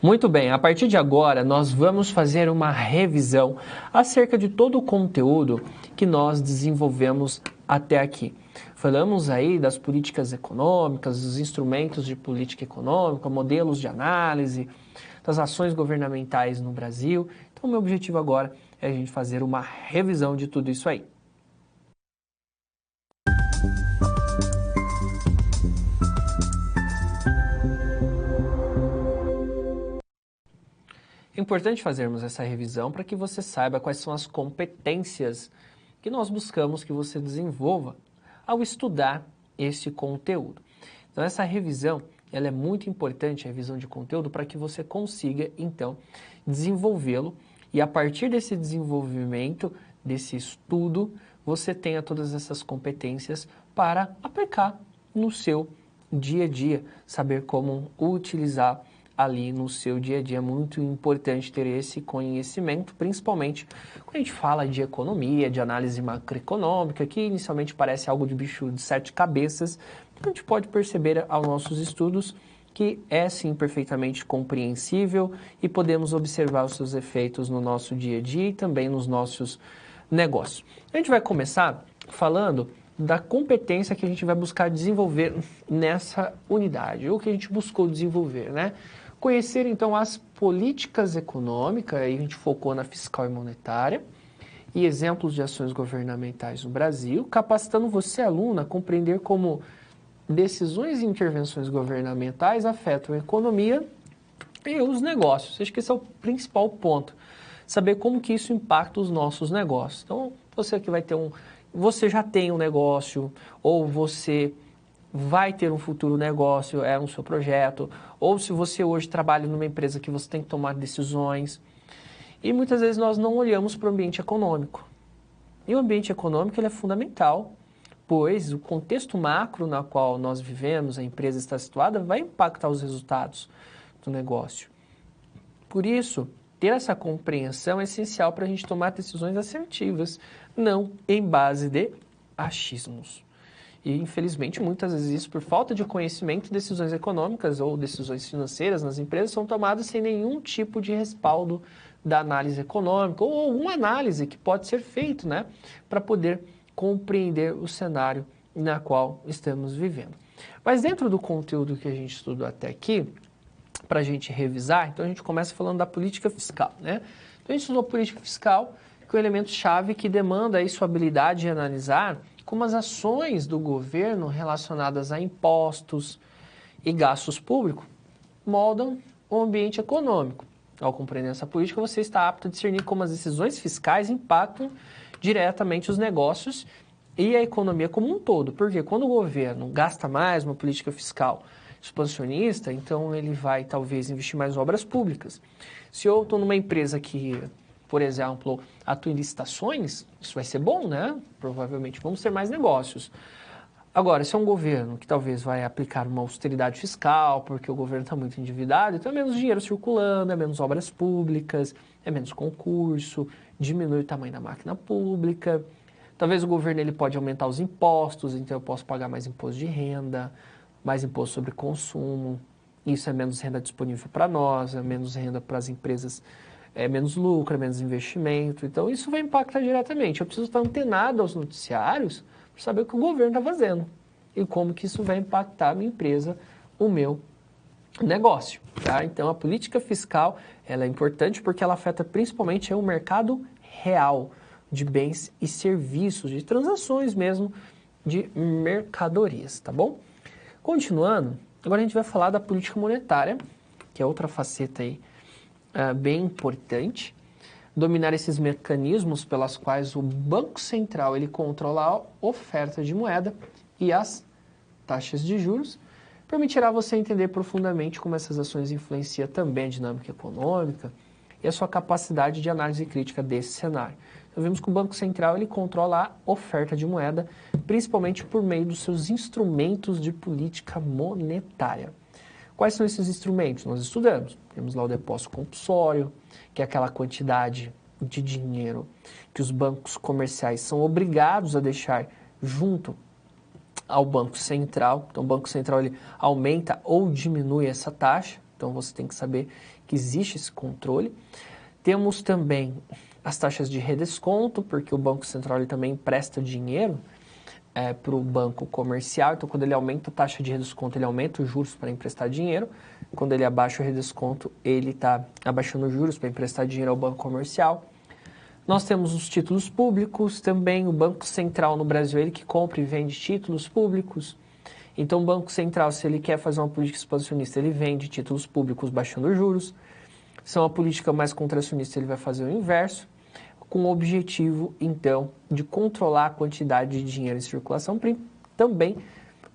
Muito bem, a partir de agora nós vamos fazer uma revisão acerca de todo o conteúdo que nós desenvolvemos até aqui. Falamos aí das políticas econômicas, dos instrumentos de política econômica, modelos de análise, das ações governamentais no Brasil. Então, meu objetivo agora é a gente fazer uma revisão de tudo isso aí. É importante fazermos essa revisão para que você saiba quais são as competências que nós buscamos que você desenvolva ao estudar este conteúdo. Então, essa revisão ela é muito importante, a revisão de conteúdo, para que você consiga, então, desenvolvê-lo e, a partir desse desenvolvimento, desse estudo, você tenha todas essas competências para aplicar no seu dia a dia, saber como utilizar ali no seu dia a dia. É muito importante ter esse conhecimento, principalmente quando a gente fala de economia, de análise macroeconômica, que inicialmente parece algo de bicho de sete cabeças. A gente pode perceber aos nossos estudos que é sim perfeitamente compreensível e podemos observar os seus efeitos no nosso dia a dia e também nos nossos negócios. A gente vai começar falando da competência que a gente vai buscar desenvolver nessa unidade, ou que a gente buscou desenvolver, né? Conhecer, então, as políticas econômicas, aí a gente focou na fiscal e monetária, e exemplos de ações governamentais no Brasil, capacitando você, aluno, a compreender como decisões e intervenções governamentais afetam a economia e os negócios. Acho que esse é o principal ponto. Saber como que isso impacta os nossos negócios. Então, você que vai ter você já tem um negócio, ou você vai ter um futuro negócio, é um seu projeto, ou se você hoje trabalha numa empresa que você tem que tomar decisões. E muitas vezes nós não olhamos para o ambiente econômico. E o ambiente econômico ele é fundamental, pois o contexto macro na qual nós vivemos, a empresa está situada, vai impactar os resultados do negócio. Por isso, ter essa compreensão é essencial para a gente tomar decisões assertivas, não em base de achismos. E, infelizmente, muitas vezes isso, por falta de conhecimento, decisões econômicas ou decisões financeiras nas empresas são tomadas sem nenhum tipo de respaldo da análise econômica ou alguma análise que pode ser feito, né, para poder compreender o cenário na qual estamos vivendo. Mas dentro do conteúdo que a gente estudou até aqui, para a gente revisar, então a gente começa falando da política fiscal, né? Então a gente estudou política fiscal, que é um elemento-chave que demanda aí sua habilidade de analisar como as ações do governo relacionadas a impostos e gastos públicos moldam o ambiente econômico. Ao compreender essa política, você está apto a discernir como as decisões fiscais impactam diretamente os negócios e a economia como um todo. Porque quando o governo gasta mais uma política fiscal expansionista, então ele vai talvez investir mais em obras públicas. Se eu estou numa empresa que, por exemplo, atua em licitações, isso vai ser bom, né? Provavelmente vamos ter mais negócios. Agora, se é um governo que talvez vai aplicar uma austeridade fiscal, porque o governo está muito endividado, então é menos dinheiro circulando, é menos obras públicas, é menos concurso, diminui o tamanho da máquina pública. Talvez o governo ele pode aumentar os impostos, então eu posso pagar mais imposto de renda, mais imposto sobre consumo. Isso é menos renda disponível para nós, é menos renda para as empresas, é menos lucro, é menos investimento. Então isso vai impactar diretamente. Eu preciso estar antenado aos noticiários para saber o que o governo está fazendo e como que isso vai impactar a minha empresa, o meu negócio. Tá? Então a política fiscal ela é importante porque ela afeta principalmente o mercado real de bens e serviços, de transações mesmo, de mercadorias, tá bom? Continuando, agora a gente vai falar da política monetária, que é outra faceta aí bem importante. Dominar esses mecanismos pelas quais o Banco Central ele controla a oferta de moeda e as taxas de juros, permitirá você entender profundamente como essas ações influenciam também a dinâmica econômica e a sua capacidade de análise crítica desse cenário. Então, vimos que o Banco Central ele controla a oferta de moeda, principalmente por meio dos seus instrumentos de política monetária. Quais são esses instrumentos? Nós estudamos. Temos lá o depósito compulsório, que é aquela quantidade de dinheiro que os bancos comerciais são obrigados a deixar junto ao Banco Central. Então, o Banco Central ele aumenta ou diminui essa taxa. Então, você tem que saber que existe esse controle. Temos também as taxas de redesconto, porque o Banco Central ele também empresta dinheiro para o banco comercial. Então, quando ele aumenta a taxa de redesconto, ele aumenta os juros para emprestar dinheiro. Quando ele abaixa o redesconto, ele está abaixando os juros para emprestar dinheiro ao banco comercial. Nós temos os títulos públicos também. O Banco Central no Brasil, ele que compra e vende títulos públicos. Então, o Banco Central, se ele quer fazer uma política expansionista, ele vende títulos públicos baixando os juros. Se é uma política mais contracionista, ele vai fazer o inverso, com o objetivo, então, de controlar a quantidade de dinheiro em circulação, também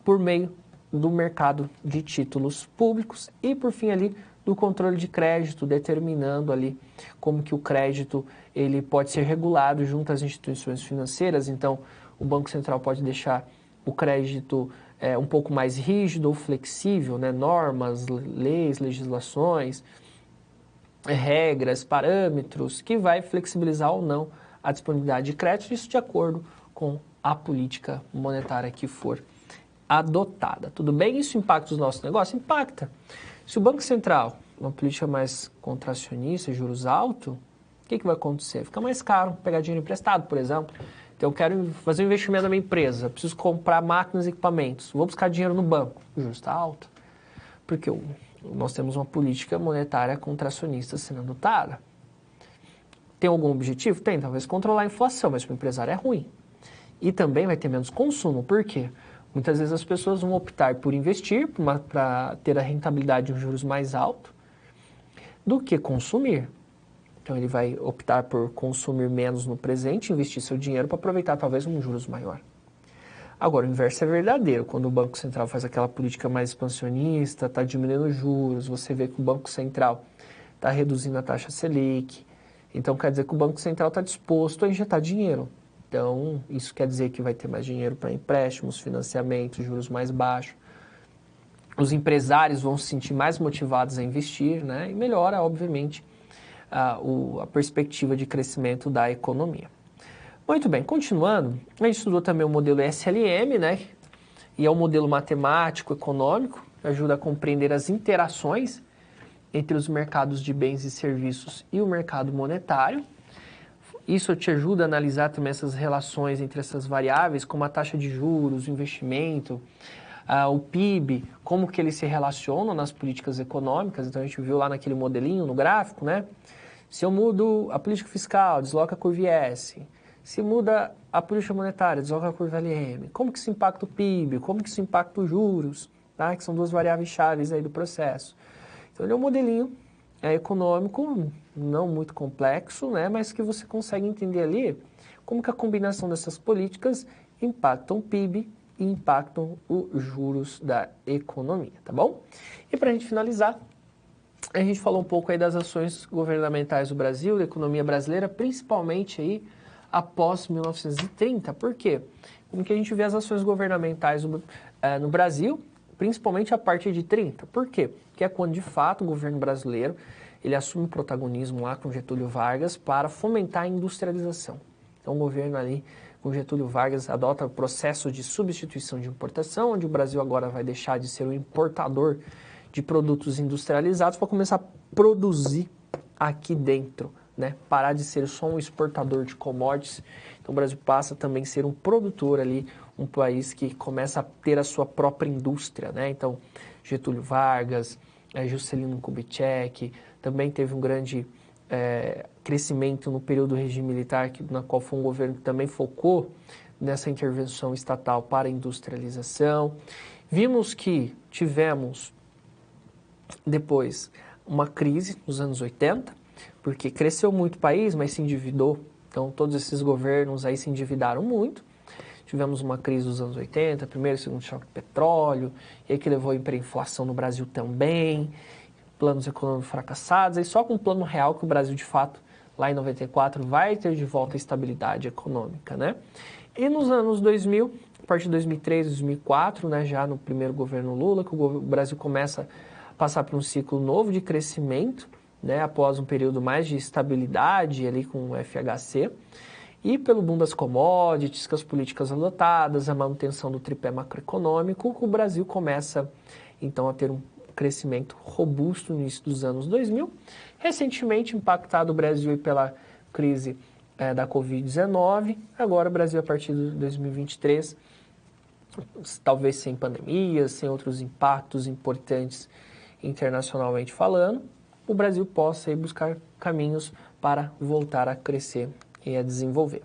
por meio do mercado de títulos públicos e, por fim, ali, do controle de crédito, determinando ali como que o crédito ele pode ser regulado junto às instituições financeiras. Então, o Banco Central pode deixar o crédito um pouco mais rígido ou flexível, né? Normas, leis, legislações, regras, parâmetros, que vai flexibilizar ou não a disponibilidade de crédito, isso de acordo com a política monetária que for adotada. Tudo bem? Isso impacta os nossos negócios? Impacta. Se o Banco Central, uma política mais contracionista, juros altos, o que vai acontecer? Fica mais caro pegar dinheiro emprestado, por exemplo. Então, eu quero fazer um investimento na minha empresa, preciso comprar máquinas e equipamentos, vou buscar dinheiro no banco, o juros está alto, porque nós temos uma política monetária contracionista sendo adotada. Tem algum objetivo? Tem, talvez controlar a inflação, mas para o empresário é ruim. E também vai ter menos consumo, por quê? Muitas vezes as pessoas vão optar por investir para ter a rentabilidade de um juros mais alto do que consumir. Então, ele vai optar por consumir menos no presente, investir seu dinheiro para aproveitar talvez um juros maior. Agora, o inverso é verdadeiro. Quando o Banco Central faz aquela política mais expansionista, está diminuindo os juros, você vê que o Banco Central está reduzindo a taxa Selic. Então, quer dizer que o Banco Central está disposto a injetar dinheiro. Então, isso quer dizer que vai ter mais dinheiro para empréstimos, financiamentos, juros mais baixos. Os empresários vão se sentir mais motivados a investir, né? E melhora, obviamente, a perspectiva de crescimento da economia. Muito bem, continuando, a gente estudou também o modelo SLM, né? E é um modelo matemático, econômico, que ajuda a compreender as interações entre os mercados de bens e serviços e o mercado monetário. Isso te ajuda a analisar também essas relações entre essas variáveis, como a taxa de juros, o investimento, o PIB, como que eles se relacionam nas políticas econômicas. Então, a gente viu lá naquele modelinho, no gráfico, né? Se eu mudo a política fiscal, desloca a curva IS. Se muda a política monetária, desloca a curva LM. Como que isso impacta o PIB? Como que isso impacta os juros? Tá? Que são duas variáveis chaves aí do processo. Então, ele é um modelinho econômico, não muito complexo, né? Mas que você consegue entender ali como que a combinação dessas políticas impactam o PIB e impactam os juros da economia, tá bom? E para a gente finalizar, a gente falou um pouco aí das ações governamentais do Brasil, da economia brasileira, principalmente aí após 1930. Por quê? Como que a gente vê as ações governamentais no Brasil, principalmente a partir de 30. Por quê? Porque é quando, de fato, o governo brasileiro ele assume o protagonismo lá com Getúlio Vargas para fomentar a industrialização. Então, o governo ali com Getúlio Vargas adota o processo de substituição de importação, onde o Brasil agora vai deixar de ser um importador de produtos industrializados para começar a produzir aqui dentro, né? Parar de ser só um exportador de commodities. Então, o Brasil passa também a ser um produtor ali, um país que começa a ter a sua própria indústria, né? Então, Getúlio Vargas, Juscelino Kubitschek, também teve um grande crescimento no período do regime militar, na qual foi um governo que também focou nessa intervenção estatal para a industrialização. Vimos que tivemos depois uma crise nos anos 80, porque cresceu muito o país, mas se endividou. Então, todos esses governos aí se endividaram muito. Tivemos uma crise nos anos 80, primeiro e segundo choque de petróleo, e aí que levou a hiperinflação no Brasil também, planos econômicos fracassados, e só com um plano real que o Brasil, de fato, lá em 94, vai ter de volta a estabilidade econômica, né? E nos anos 2000, a partir de 2003, 2004, né, já no primeiro governo Lula, que o Brasil começa a passar por um ciclo novo de crescimento, né, após um período mais de estabilidade ali com o FHC, e pelo boom das commodities, com as políticas adotadas, a manutenção do tripé macroeconômico, o Brasil começa, então, a ter crescimento robusto no início dos anos 2000, recentemente impactado o Brasil aí pela crise da Covid-19, agora o Brasil a partir de 2023, talvez sem pandemias, sem outros impactos importantes internacionalmente falando, o Brasil possa aí buscar caminhos para voltar a crescer e a desenvolver.